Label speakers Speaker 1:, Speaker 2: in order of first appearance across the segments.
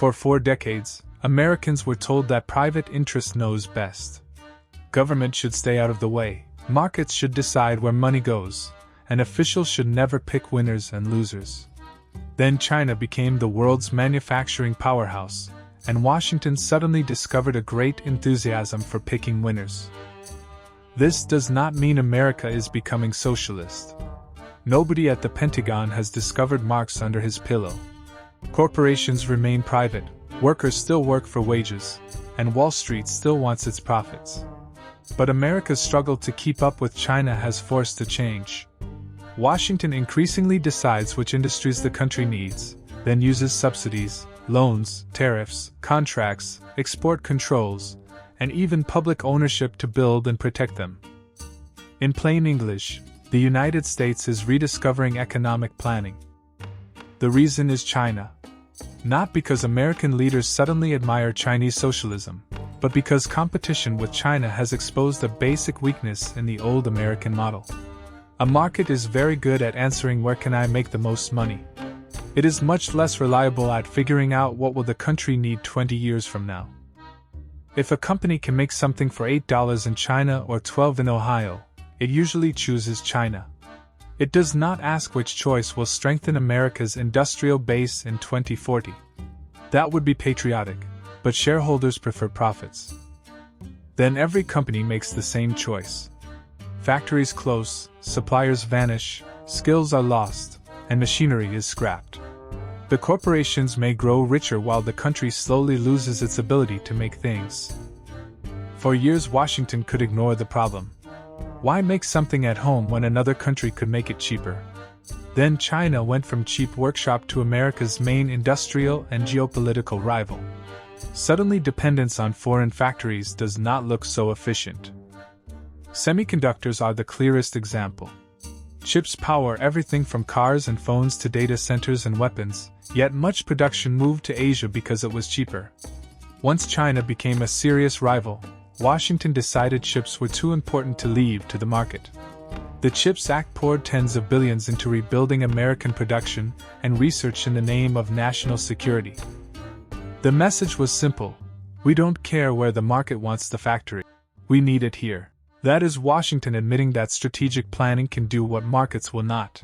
Speaker 1: For 4 decades, Americans were told that private interest knows best. Government should stay out of the way, markets should decide where money goes, and officials should never pick winners and losers. Then China became the world's manufacturing powerhouse, and Washington suddenly discovered a great enthusiasm for picking winners. This does not mean America is becoming socialist. Nobody at the Pentagon has discovered Marx under his pillow. Corporations remain private, workers still work for wages, and Wall Street still wants its profits. But America's struggle to keep up with China has forced a change. Washington increasingly decides which industries the country needs, then uses subsidies, loans, tariffs, contracts, export controls, and even public ownership to build and protect them. In plain English, the United States is rediscovering economic planning. The reason is China. Not because American leaders suddenly admire Chinese socialism, but because competition with China has exposed a basic weakness in the old American model. A market is very good at answering where can I make the most money. It is much less reliable at figuring out what will the country need 20 years from now. If a company can make something for $8 in China or $12 in Ohio, it usually chooses China. It does not ask which choice will strengthen America's industrial base in 2040. That would be patriotic, but shareholders prefer profits. Then every company makes the same choice. Factories close, suppliers vanish, skills are lost, and machinery is scrapped. The corporations may grow richer while the country slowly loses its ability to make things. For years Washington could ignore the problem. Why make something at home when another country could make it cheaper? Then China went from cheap workshop to America's main industrial and geopolitical rival. Suddenly dependence on foreign factories does not look so efficient. Semiconductors are the clearest example. Chips power everything from cars and phones to data centers and weapons, yet much production moved to Asia because it was cheaper. Once China became a serious rival, Washington decided chips were too important to leave to the market. The CHIPS Act poured tens of billions into rebuilding American production and research in the name of national security. The message was simple: we don't care where the market wants the factory. We need it here. That is Washington admitting that strategic planning can do what markets will not.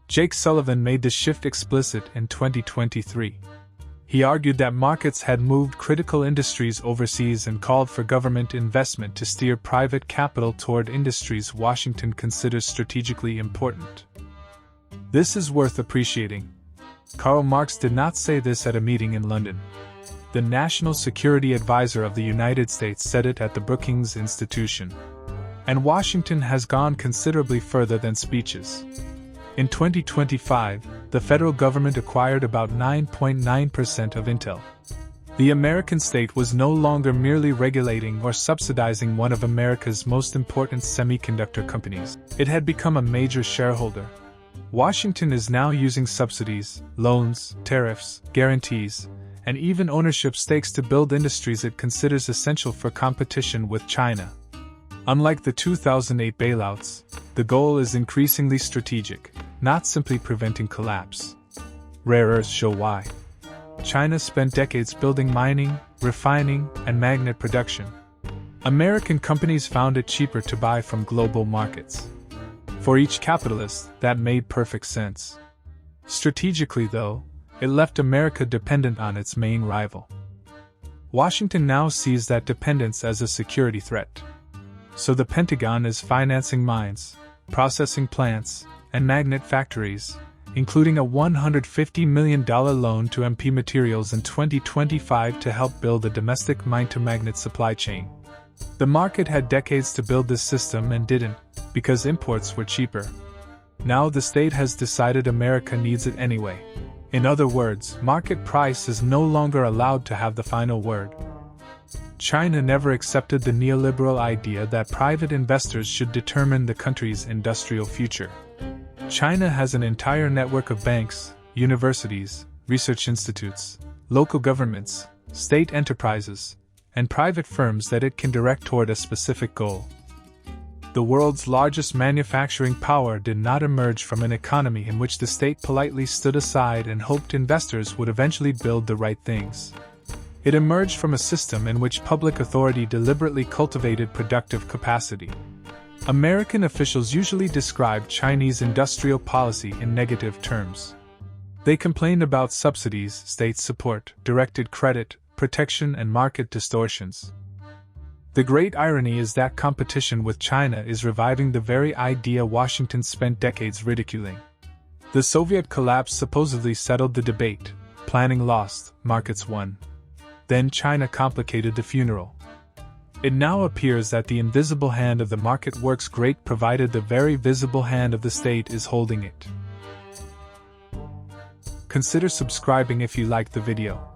Speaker 1: Jake Sullivan made the shift explicit in 2023. He argued that markets had moved critical industries overseas and called for government investment to steer private capital toward industries Washington considers strategically important. This is worth appreciating. Karl Marx did not say this at a meeting in London. The National Security Advisor of the United States said it at the Brookings Institution. And Washington has gone considerably further than speeches. In 2025, the federal government acquired about 9.9% of Intel. The American state was no longer merely regulating or subsidizing one of America's most important semiconductor companies. It had become a major shareholder. Washington is now using subsidies, loans, tariffs, guarantees, and even ownership stakes to build industries it considers essential for competition with China. Unlike the 2008 bailouts, the goal is increasingly strategic, not simply preventing collapse. Rare earths show why. China spent decades building mining, refining, and magnet production. American companies found it cheaper to buy from global markets. For each capitalist, that made perfect sense. Strategically, though, it left America dependent on its main rival. Washington now sees that dependence as a security threat. So the Pentagon is financing mines, processing plants, and magnet factories, including a $150 million loan to MP Materials in 2025 to help build a domestic mine-to-magnet supply chain. The market had decades to build this system and didn't, because imports were cheaper. Now the state has decided America needs it anyway. In other words, market price is no longer allowed to have the final word. China never accepted the neoliberal idea that private investors should determine the country's industrial future. China has an entire network of banks, universities, research institutes, local governments, state enterprises, and private firms that it can direct toward a specific goal. The world's largest manufacturing power did not emerge from an economy in which the state politely stood aside and hoped investors would eventually build the right things. It emerged from a system in which public authority deliberately cultivated productive capacity. American officials usually describe Chinese industrial policy in negative terms. They complained about subsidies, state support, directed credit, protection, and market distortions. The great irony is that competition with China is reviving the very idea Washington spent decades ridiculing. The Soviet collapse supposedly settled the debate, planning lost, markets won. Then China complicated the funeral. It now appears that the invisible hand of the market works great provided the very visible hand of the state is holding it. Consider subscribing if you liked the video.